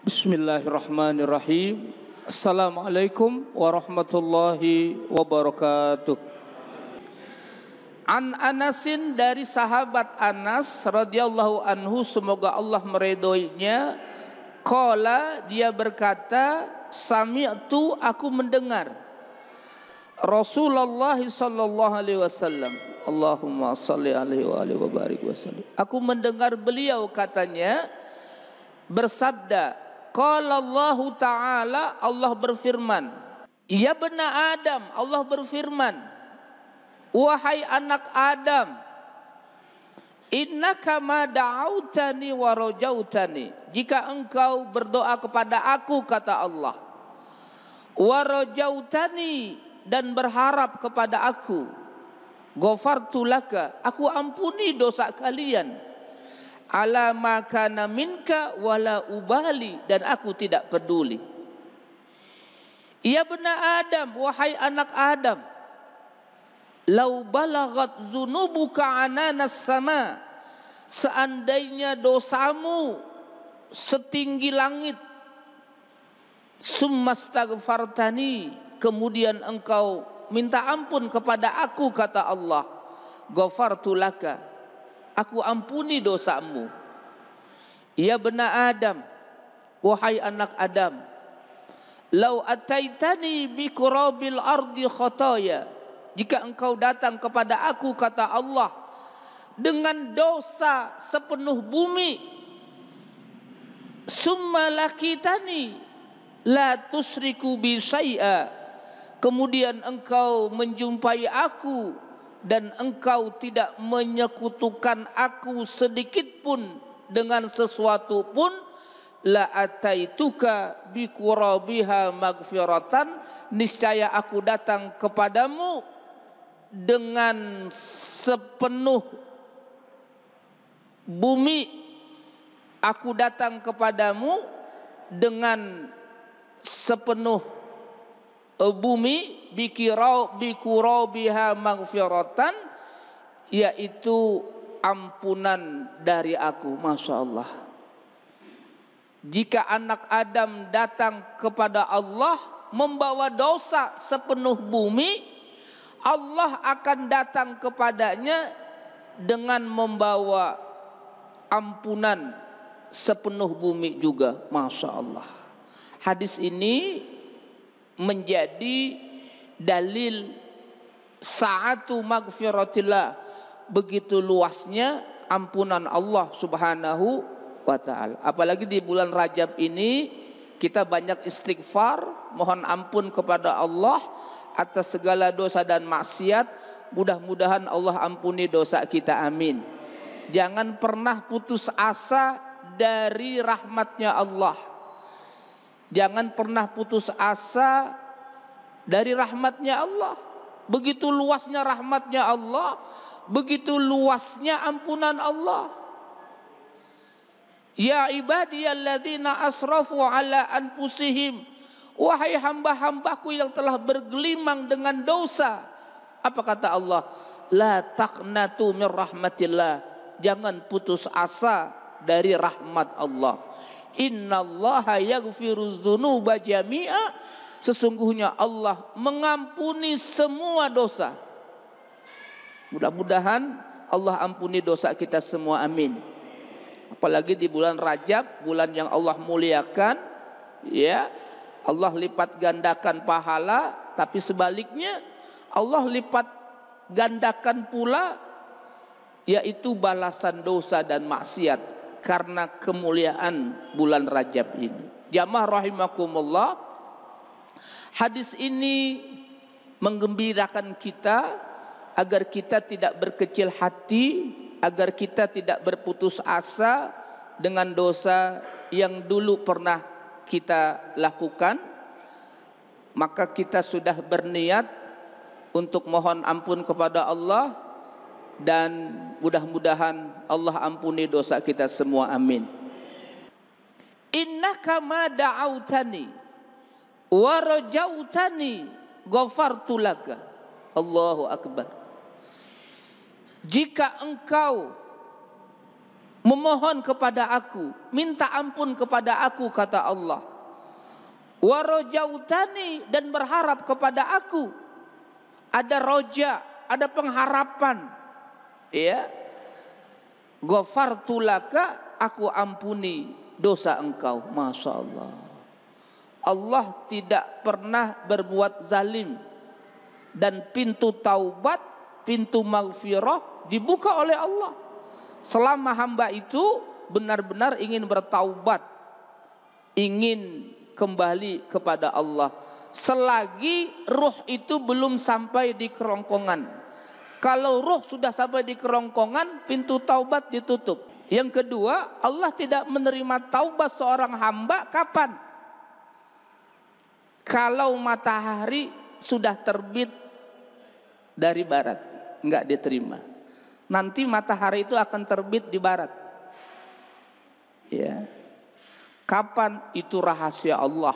Bismillahirrahmanirrahim. Assalamualaikum warahmatullahi wabarakatuh. An Anasin, dari sahabat Anas radhiyallahu anhu, semoga Allah meridhoinya, qala, dia berkata, sami'tu, aku mendengar Rasulullah sallallahu alaihi wasallam, Allahumma salli alaihi wa alihi wa barik wasallam, aku mendengar beliau katanya bersabda, qala Allah Ta'ala, Allah berfirman, ya bena Adam, Allah berfirman, wahai anak Adam, innaka ma da'autani wa rajautani, jika engkau berdoa kepada aku, kata Allah, wa rajautani, dan berharap kepada aku, ghafartu laka, aku ampuni dosa kalian, ala ma kana minka wala ubali, dan aku tidak peduli. Ya bena Adam, wahai anak Adam, lau balagat zunubuka ananas sama, seandainya dosamu setinggi langit, summastaghfartani, kemudian engkau minta ampun kepada aku, kata Allah, ghafartu laka, aku ampuni dosamu. Ya bena Adam, wahai anak Adam, lau ataitani bi qurabil ardi khataya, jika engkau datang kepada aku, kata Allah, dengan dosa sepenuh bumi, summa lakitani la tusriku bi syai'a, kemudian engkau menjumpai aku dan engkau tidak menyekutukan aku sedikit pun dengan sesuatu pun, la ataituka bi qurabiha magfiratan, niscaya aku datang kepadamu dengan sepenuh bumi, aku datang kepadamu dengan sepenuh bumi, bikurabiha magfiratan, yaitu ampunan dari aku. Masya Allah, jika anak Adam datang kepada Allah membawa dosa sepenuh bumi, Allah akan datang kepadanya dengan membawa ampunan sepenuh bumi juga. Masya Allah, hadis ini menjadi dalil sa'atu magfiratillah, begitu luasnya ampunan Allah subhanahu wa ta'ala. Apalagi di bulan Rajab ini kita banyak istighfar, mohon ampun kepada Allah atas segala dosa dan maksiat. Mudah-mudahan Allah ampuni dosa kita, amin. Jangan pernah putus asa dari rahmatnya Allah. Jangan pernah putus asa dari rahmatnya Allah. Begitu luasnya rahmatnya Allah, begitu luasnya ampunan Allah. Ya ibadiyalladzina asrafu ala anfusihim, wahai hamba-hambaku yang telah bergelimang dengan dosa. Apa kata Allah? La taqnatu min rahmatillah, jangan putus asa dari rahmat Allah. Innallaha yaghfiru dzunuba jami'a, sesungguhnya Allah mengampuni semua dosa. Mudah-mudahan Allah ampuni dosa kita semua, amin. Apalagi di bulan Rajab, bulan yang Allah muliakan, ya, Allah lipat gandakan pahala, tapi sebaliknya Allah lipat gandakan pula, yaitu balasan dosa dan maksiat, karena kemuliaan bulan Rajab ini. Jamaah rahimakumullah, hadis ini menggembirakan kita agar kita tidak berkecil hati, agar kita tidak berputus asa dengan dosa yang dulu pernah kita lakukan. Maka kita sudah berniat untuk mohon ampun kepada Allah, dan mudah-mudahan Allah ampuni dosa kita semua, amin. Innaka ma da'autani wa rajautani ghafartu laka. Allahu akbar. Jika engkau memohon kepada aku, minta ampun kepada aku, kata Allah. Warajautani, dan berharap kepada aku. Ada roja, ada pengharapan. Ya. Ghafartu laka, aku ampuni dosa engkau. Masya Allah. Allah tidak pernah berbuat zalim, dan pintu taubat, pintu maghfirah dibuka oleh Allah selama hamba itu benar-benar ingin bertaubat, ingin kembali kepada Allah, selagi ruh itu belum sampai di kerongkongan. Kalau ruh sudah sampai di kerongkongan, pintu taubat ditutup. Yang kedua, Allah tidak menerima taubat seorang hamba kapan? Kalau matahari sudah terbit dari barat, enggak diterima. Nanti matahari itu akan terbit di barat. Ya. Kapan? Itu rahasia Allah.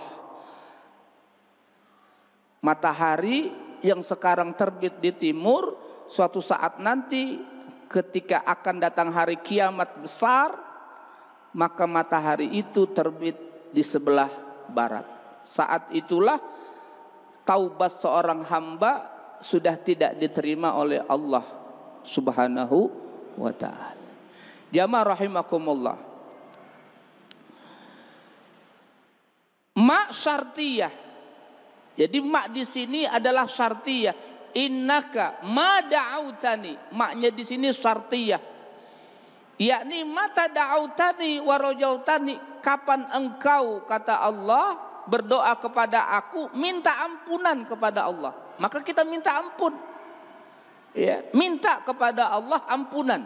Matahari yang sekarang terbit di timur, suatu saat nanti ketika akan datang hari kiamat besar, maka matahari itu terbit di sebelah barat. Saat itulah taubat seorang hamba sudah tidak diterima oleh Allah Subhanahu wa ta'ala. Jamaah rahimakumullah. Ma syartiyah. Jadi ma di sini adalah syartiyah. Innaka ma da'autani. Maknya di sini syartiyah. Yakni mata da'autani wa rajautani. Kapan engkau, kata Allah, berdoa kepada aku, minta ampunan kepada Allah. Maka kita minta ampun. Ya, minta kepada Allah ampunan,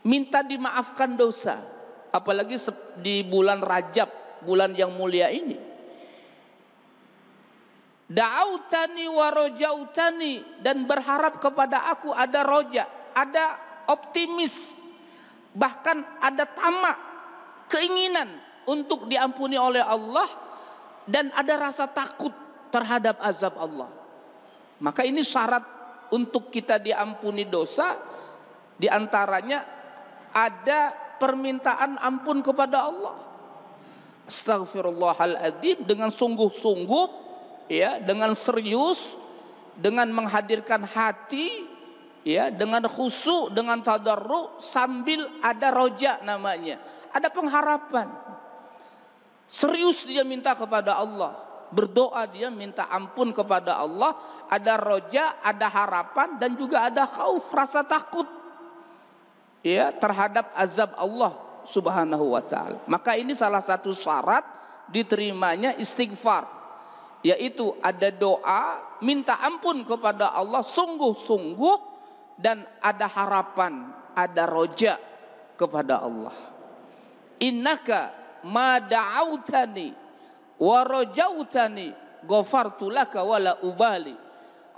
minta dimaafkan dosa, apalagi di bulan Rajab, bulan yang mulia ini. Da'autani wa rajautani, dan berharap kepada aku, ada roja, ada optimis, bahkan ada tamak, keinginan untuk diampuni oleh Allah, dan ada rasa takut terhadap azab Allah. Maka ini syarat untuk kita diampuni dosa, diantaranya ada permintaan ampun kepada Allah. Astaghfirullahaladzim, dengan sungguh-sungguh, ya, dengan serius, dengan menghadirkan hati, ya, dengan khusyuk, dengan tadarru, sambil ada roja namanya, ada pengharapan. Serius dia minta kepada Allah. Berdoa dia minta ampun kepada Allah, ada roja, ada harapan, dan juga ada khauf, rasa takut, ya, terhadap azab Allah Subhanahu wa ta'ala. Maka ini salah satu syarat diterimanya istighfar, yaitu ada doa minta ampun kepada Allah sungguh-sungguh, dan ada harapan, ada roja kepada Allah. Innaka ma da'autani wa rajautani ghafartu laka wala ubali.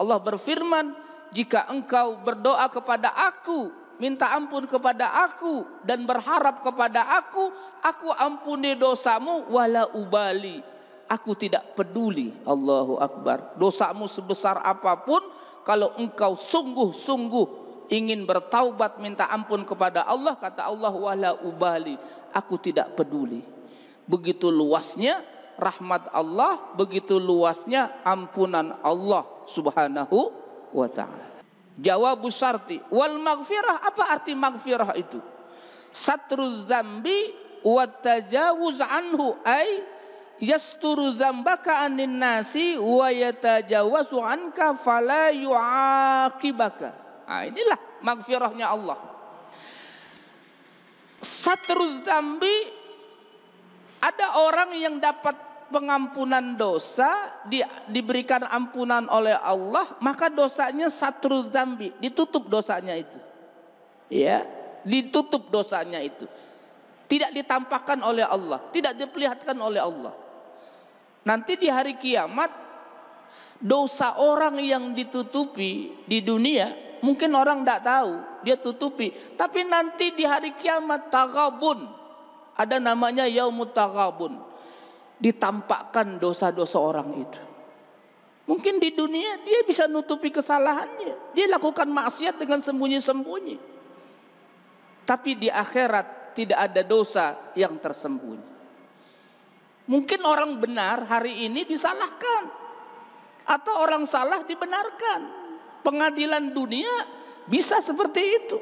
Allah berfirman, jika engkau berdoa kepada aku, minta ampun kepada aku, dan berharap kepada aku ampuni dosamu, wala ubali, aku tidak peduli. Allahu Akbar. Dosamu sebesar apapun, kalau engkau sungguh-sungguh ingin bertaubat minta ampun kepada Allah, kata Allah, wala ubali, aku tidak peduli. Begitu luasnya rahmat Allah, begitu luasnya ampunan Allah Subhanahu wa ta'ala. Jawabu syarti wal maghfirah. Apa arti maghfirah itu? Satruz zambi wa tajawuz anhu, ay yasturu zambaka anin nasi wa yatajawazu anka fala yu'aqibaka. Nah, inilah maghfirahnya Allah. Satruz zambi, ada orang yang dapat pengampunan dosa, diberikan ampunan oleh Allah, maka dosanya satruz zambi, ditutup dosanya itu. Ya, ditutup dosanya itu. Tidak ditampakkan oleh Allah, tidak diperlihatkan oleh Allah. Nanti di hari kiamat, dosa orang yang ditutupi di dunia, mungkin orang tidak tahu, dia tutupi. Tapi nanti di hari kiamat, taghabun, ada namanya yaumut taghabun, ditampakkan dosa-dosa orang itu. Mungkin di dunia dia bisa nutupi kesalahannya, dia lakukan maksiat dengan sembunyi-sembunyi. Tapi di akhirat tidak ada dosa yang tersembunyi. Mungkin orang benar hari ini disalahkan, atau orang salah dibenarkan. Pengadilan dunia bisa seperti itu.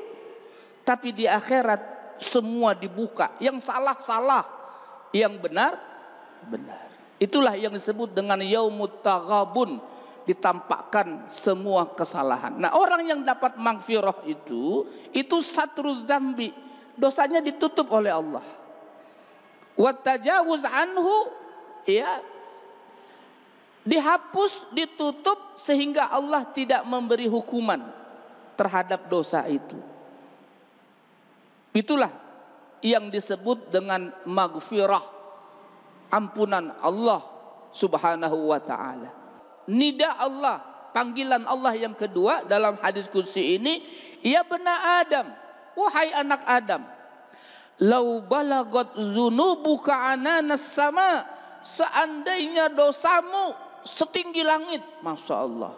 Tapi di akhirat semua dibuka. Yang salah, yang benar. Itulah yang disebut dengan yaumut taghabun, ditampakkan semua kesalahan. Nah, orang yang dapat maghfirah itu satruz zambi, dosanya ditutup oleh Allah. Wa tajawuz anhu, ya, dihapus, ditutup, sehingga Allah tidak memberi hukuman terhadap dosa itu. Itulah yang disebut dengan maghfirah, ampunan Allah Subhanahu wa ta'ala. Nida Allah, panggilan Allah yang kedua dalam hadis qudsi ini, ya bena Adam, wahai anak Adam, lau balagot zunubuka ananas sama, seandainya dosamu setinggi langit. Masya Allah,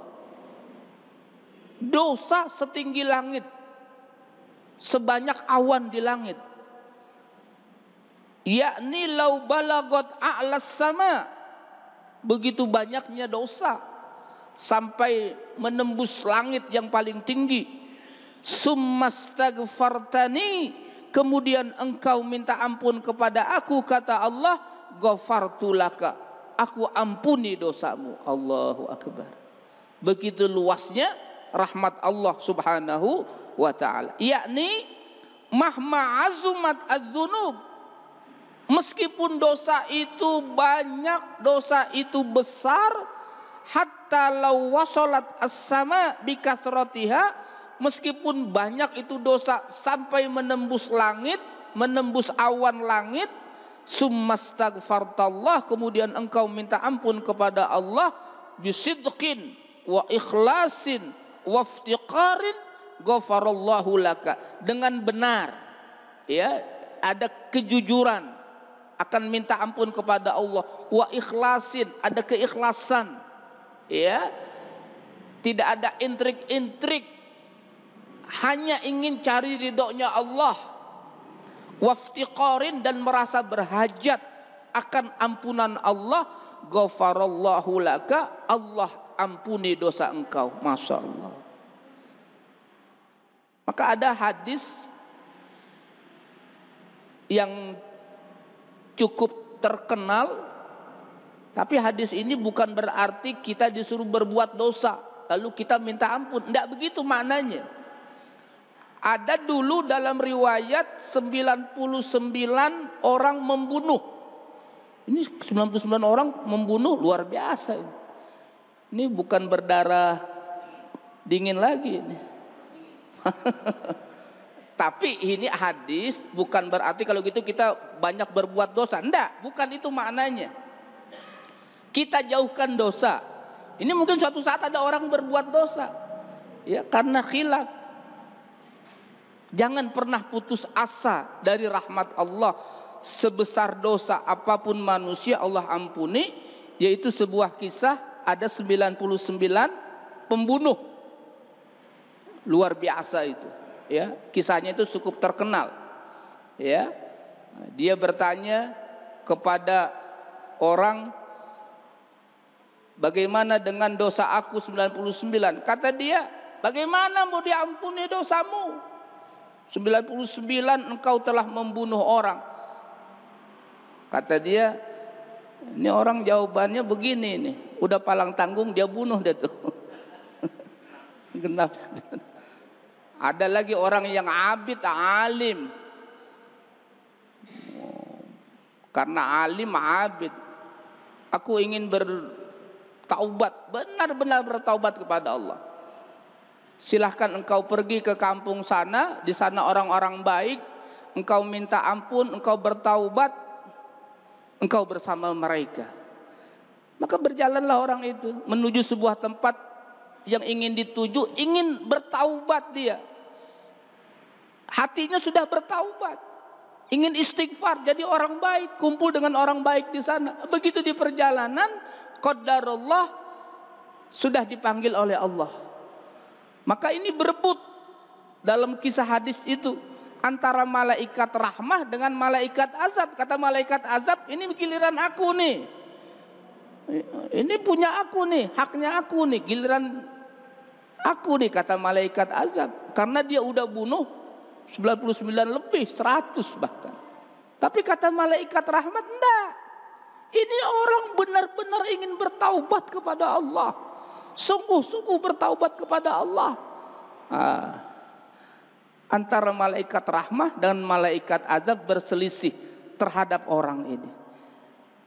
dosa setinggi langit, sebanyak awan di langit. Yakni lau balagot a'las sama, begitu banyaknya dosa sampai menembus langit yang paling tinggi. Summastaghfartani, kemudian engkau minta ampun kepada aku, kata Allah, ghafartu laka, aku ampuni dosamu. Allahu akbar. Begitu luasnya rahmat Allah Subhanahu wa ta'ala. Yakni mahma azumat az-dzunub, meskipun dosa itu banyak, dosa itu besar, hatta law wasalat as-sama bikasratiha, meskipun banyak itu dosa sampai menembus langit, menembus awan langit, summastaghfartallah, kemudian engkau minta ampun kepada Allah, bisidqin wa ikhlasin wa iftiqarin, ghafarallahu laka, dengan benar, ya, ada kejujuran, akan minta ampun kepada Allah, wa ikhlasin, ada keikhlasan, ya, tidak ada intrik-intrik, hanya ingin cari ridhonya Allah, waftiqarin, dan merasa berhajat akan ampunan Allah, ghafarallahu laka, Allah ampuni dosa engkau. Masya Allah. Maka ada hadis yang cukup terkenal, tapi hadis ini bukan berarti kita disuruh berbuat dosa lalu kita minta ampun. Tidak begitu maknanya. Ada dulu dalam riwayat 99 orang membunuh. Ini 99 orang membunuh, luar biasa ini. Ini bukan berdarah dingin lagi ini. Tapi ini hadis bukan berarti kalau gitu kita banyak berbuat dosa. Enggak, bukan itu maknanya. Kita jauhkan dosa. Ini mungkin suatu saat ada orang berbuat dosa, ya, karena khilaf. Jangan pernah putus asa dari rahmat Allah. Sebesar dosa apapun manusia Allah ampuni. Yaitu sebuah kisah, ada 99 pembunuh. Luar biasa itu, ya. Kisahnya itu cukup terkenal, ya. Dia bertanya kepada orang, bagaimana dengan dosa aku 99? Kata dia, bagaimana mau diampuni dosamu? 99 engkau telah membunuh orang. Kata dia, ini orang jawabannya begini nih, udah palang tanggung dia bunuh dia tuh. Kenapa? Ada lagi orang yang abid, alim. Karena alim, abid, aku ingin bertaubat, benar-benar bertaubat kepada Allah. Silahkan engkau pergi ke kampung sana, di sana orang-orang baik, engkau minta ampun, engkau bertaubat, engkau bersama mereka. Maka berjalanlah orang itu menuju sebuah tempat yang ingin dituju, ingin bertaubat dia. Hatinya sudah bertaubat, ingin istighfar, jadi orang baik, kumpul dengan orang baik di sana. Begitu di perjalanan, qadarullah, sudah dipanggil oleh Allah. Maka ini berebut dalam kisah hadis itu. antara malaikat rahmah dengan malaikat azab. Kata malaikat azab, ini giliran aku nih, ini punya aku nih, haknya aku nih, giliran aku nih, kata malaikat azab. Karena dia udah bunuh 99 lebih, 100 bahkan. Tapi kata malaikat rahmat, enggak, ini orang benar-benar ingin bertaubat kepada Allah, sungguh-sungguh bertaubat kepada Allah. Antara malaikat rahmah dan malaikat azab berselisih terhadap orang ini.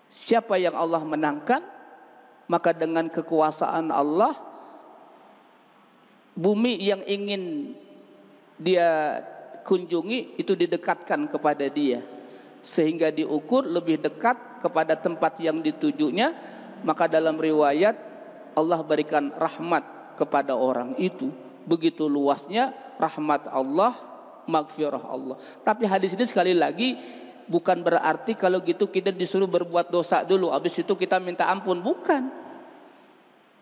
Siapa yang Allah menangkan, maka dengan kekuasaan Allah, bumi yang ingin dia kunjungi itu didekatkan kepada dia, sehingga diukur lebih dekat kepada tempat yang ditujunya. Maka dalam riwayat Allah berikan rahmat kepada orang itu. Begitu luasnya rahmat Allah, maghfirah Allah. Tapi hadis ini sekali lagi bukan berarti kalau gitu kita disuruh berbuat dosa dulu, habis itu kita minta ampun.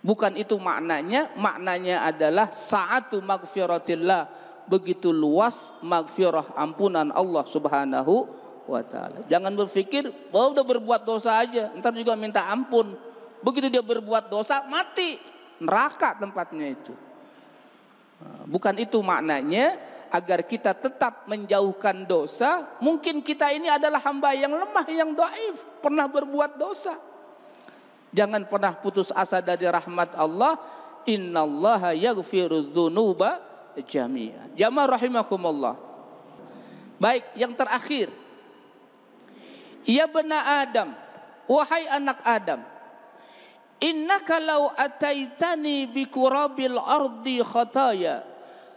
Bukan itu maknanya. Maknanya adalah sa'atu maghfiratillah, begitu luas maghfirah, ampunan Allah subhanahu wa ta'ala. Jangan berpikir bahwa udah berbuat dosa aja ntar juga minta ampun. Begitu dia berbuat dosa, mati, neraka tempatnya itu. Bukan itu maknanya. Agar kita tetap menjauhkan dosa, mungkin kita ini adalah hamba yang lemah, yang dhaif, pernah berbuat dosa. Jangan pernah putus asa dari rahmat Allah. Innallaha yaghfiru dzunuba jami'an. Jamaah rahimakumullah. Baik, yang terakhir, ya bena Adam, wahai anak Adam, innaka law ataitani bi qurabil ardi khataya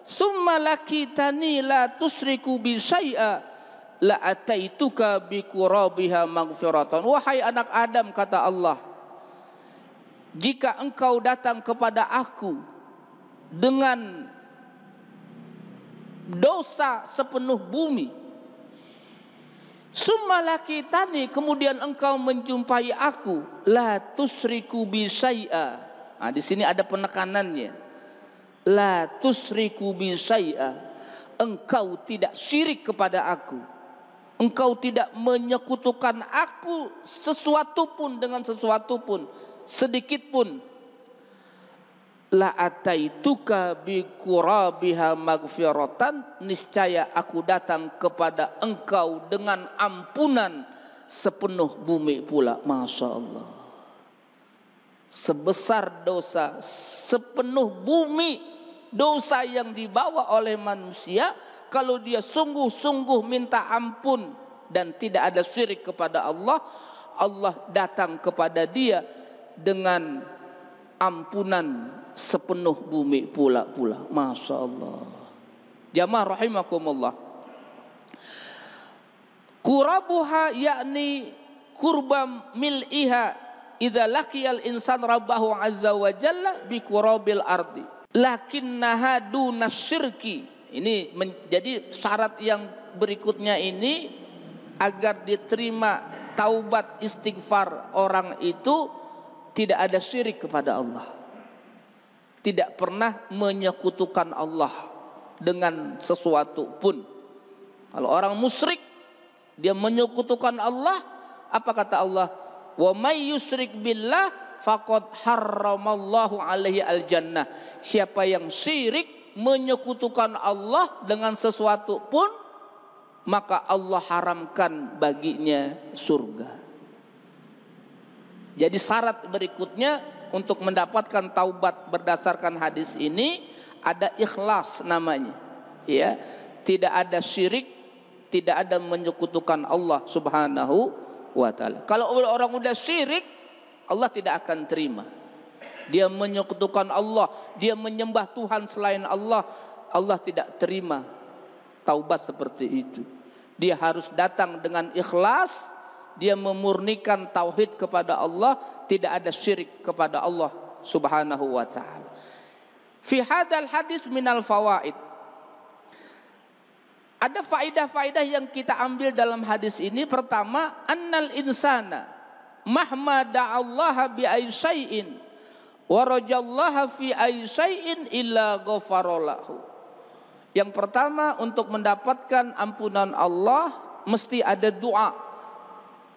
summa lakitani la tusriku bi syai'a la ataituka bi qurabiha maghfiratan. Wahai anak Adam, kata Allah, jika engkau datang kepada aku dengan dosa sepenuh bumi, summa lakitani, kemudian engkau menjumpai aku, la tusriku bi syai'a. Nah, di sini ada penekanannya. La tusriku bi syai'a. Engkau tidak syirik kepada aku. Engkau tidak menyekutukan aku sesuatu pun dengan sesuatu pun, sedikit pun. La ataituka bi qurabiha maghfiratan, niscaya aku datang kepada engkau dengan ampunan sepenuh bumi pula. Masya Allah, sebesar dosa sepenuh bumi, dosa yang dibawa oleh manusia, kalau dia sungguh-sungguh minta ampun dan tidak ada syirik kepada Allah, Allah datang kepada dia dengan ampunan sepenuh bumi pula. Masya Allah. Jamaah rahimakumullah. Qurabuha yakni kurba mil'iha idza laqiyal insan rabbahu azza wa jalla bi qurabil ardi lakinnaha dunas syirki. Ini menjadi syarat yang berikutnya ini agar diterima taubat istighfar orang itu, tidak ada syirik kepada Allah, tidak pernah menyekutukan Allah dengan sesuatu pun. Kalau orang musyrik, dia menyekutukan Allah, apa kata Allah? Wa may yusyrik billah faqad harramallahu alaihi aljannah. Siapa yang syirik menyekutukan Allah dengan sesuatu pun, maka Allah haramkan baginya surga. Jadi syarat berikutnya untuk mendapatkan taubat berdasarkan hadis ini ada ikhlas namanya, ya, tidak ada syirik, tidak ada menyekutukan Allah subhanahu wa ta'ala. Kalau orang udah syirik, Allah tidak akan terima. Dia menyekutukan Allah, dia menyembah Tuhan selain Allah, Allah tidak terima taubat seperti itu. Dia harus datang dengan ikhlas, dia memurnikan tauhid kepada Allah, tidak ada syirik kepada Allah subhanahu wa ta'ala. Fi hadal hadis minal fawaid, ada faidah-faidah yang kita ambil dalam hadis ini. Pertama, annal insana mahma da'allaha bi ay syai'in wa rajallaha fi ay syai'in illa ghafarallahu. Yang pertama, untuk mendapatkan ampunan Allah mesti ada doa.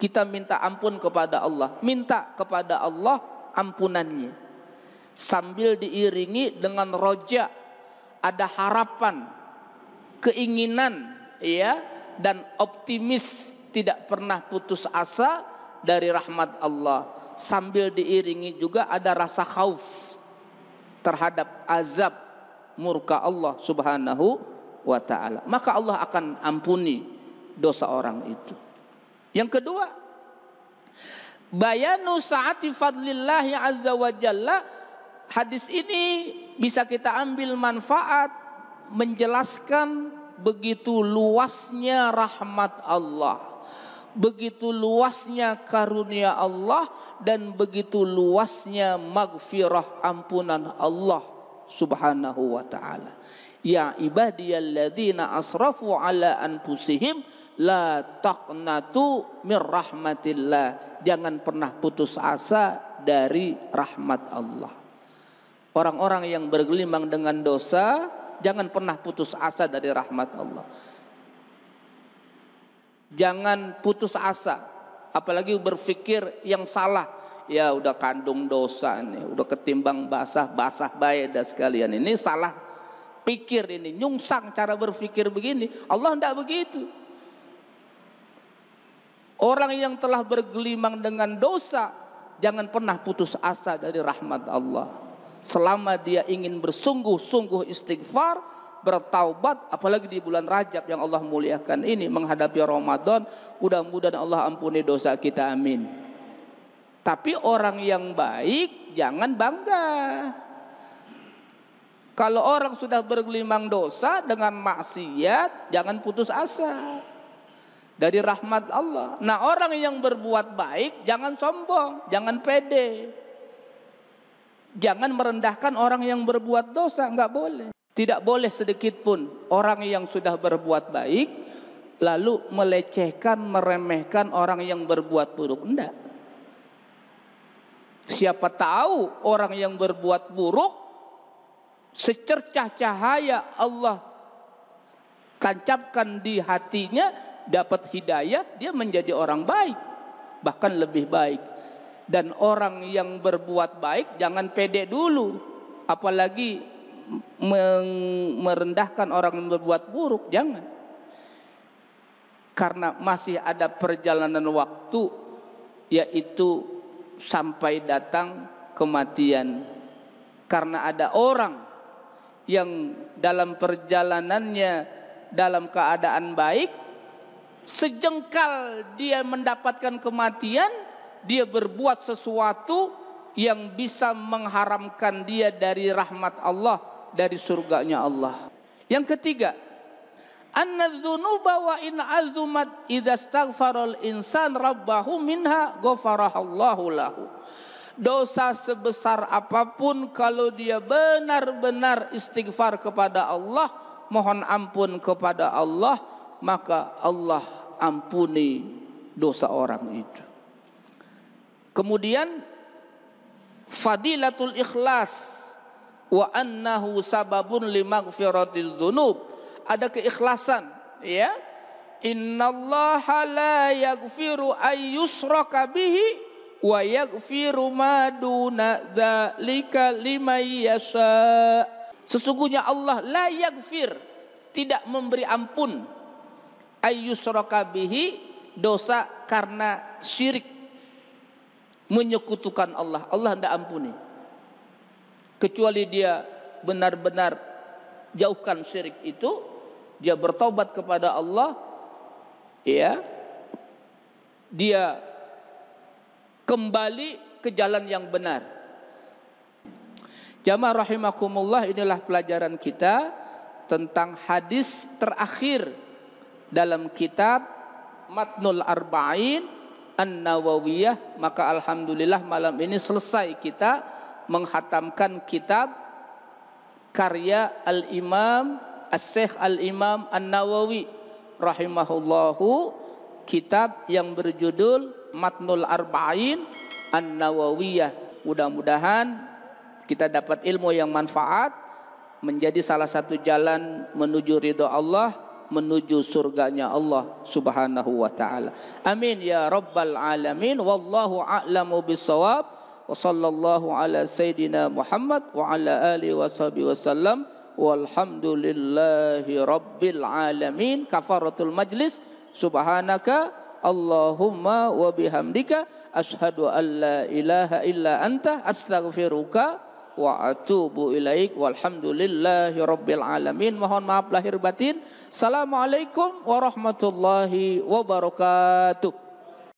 Kita minta ampun kepada Allah, minta kepada Allah ampunannya, sambil diiringi dengan roja, ada harapan, keinginan, ya, dan optimis, tidak pernah putus asa dari rahmat Allah. Sambil diiringi juga ada rasa khauf terhadap azab murka Allah Subhanahu wa ta'ala. Maka Allah akan ampuni dosa orang itu. Yang kedua, bayanu sa'ati fadlillahi azza wa jalla. Hadis ini bisa kita ambil manfaat menjelaskan begitu luasnya rahmat Allah, begitu luasnya karunia Allah, dan begitu luasnya maghfirah ampunan Allah Subhanahu wa ta'ala. Ya ibadiyalladzina asrafu ala anfusihim la taqnatu mir rahmatillah. Jangan pernah putus asa dari rahmat Allah. Orang-orang yang bergelimang dengan dosa, jangan pernah putus asa dari rahmat Allah. Jangan putus asa, apalagi berpikir yang salah. Ya udah kandung dosa nih, udah ketimbang basah baik dah sekalian. Ini salah pikir, ini nyungsang cara berpikir begini. Allah tidak begitu. Orang yang telah bergelimang dengan dosa, jangan pernah putus asa dari rahmat Allah. Selama dia ingin bersungguh-sungguh istighfar, bertaubat, apalagi di bulan Rajab yang Allah muliakan ini, menghadapi Ramadan, mudah-mudahan Allah ampuni dosa kita, amin. Tapi orang yang baik jangan bangga. Kalau orang sudah bergelimang dosa dengan maksiat, jangan putus asa dari rahmat Allah. Nah, orang yang berbuat baik jangan sombong, jangan pede. Jangan merendahkan orang yang berbuat dosa, enggak boleh. Tidak boleh sedikit pun orang yang sudah berbuat baik lalu melecehkan, meremehkan orang yang berbuat buruk. Enggak. Siapa tahu orang yang berbuat buruk, secercah cahaya Allah tancapkan di hatinya, dapat hidayah, dia menjadi orang baik, bahkan lebih baik. Dan orang yang berbuat baik jangan pede dulu, apalagi merendahkan orang yang berbuat buruk, jangan. Karena masih ada perjalanan waktu, yaitu sampai datang kematian. Karena ada orang yang dalam perjalanannya dalam keadaan baik, sejengkal dia mendapatkan kematian, dia berbuat sesuatu yang bisa mengharamkan dia dari rahmat Allah, dari surganya Allah. Yang ketiga, annadzunuba wa in azumat idza astaghfaral insan rabbahu minha ghafarahallahu lahu. Dosa sebesar apapun, kalau dia benar-benar istighfar kepada Allah, mohon ampun kepada Allah, maka Allah ampuni dosa orang itu. Kemudian fadilatul ikhlas wa annahu sababun limaghfiratiz dzunub. Ada keikhlasan, ya. Innallaha la yaghfiru ay yushraka bihi wa yaghfiru ma duna dzalika liman yasha. Sesungguhnya Allah la yaghfir, tidak memberi ampun, ay yushraka bihi, dosa karena syirik, menyekutukan Allah. Allah tidak ampuni, kecuali dia benar-benar jauhkan syirik itu, dia bertobat kepada Allah, ya, dia kembali ke jalan yang benar. Jamaah rahimakumullah, inilah pelajaran kita tentang hadis terakhir dalam kitab Matnul Arba'in An-Nawawiyah. Maka alhamdulillah malam ini selesai kita menghatamkan kitab karya Al-Imam As-Syekh Al-Imam An-Nawawi rahimahullahu, kitab yang berjudul Matnul Arba'in An-Nawawiyah. Mudah-mudahan kita dapat ilmu yang manfaat menjadi salah satu jalan menuju ridha Allah, menuju surganya Allah Subhanahu wa taala. Amin ya rabbal alamin. Wallahu a'lamu bissawab. Wa sallallahu ala sayyidina Muhammad wa ala alihi washabihi wasallam. Walhamdulillahi rabbil alamin. Kafaratul majlis. Subhanaka Allahumma wa bihamdika asyhadu an la ilaha illa anta astaghfiruka wa atubu ilaik. Walhamdulillahi rabbil alamin. Mohon maaf lahir batin. Assalamualaikum warahmatullahi wabarakatuh.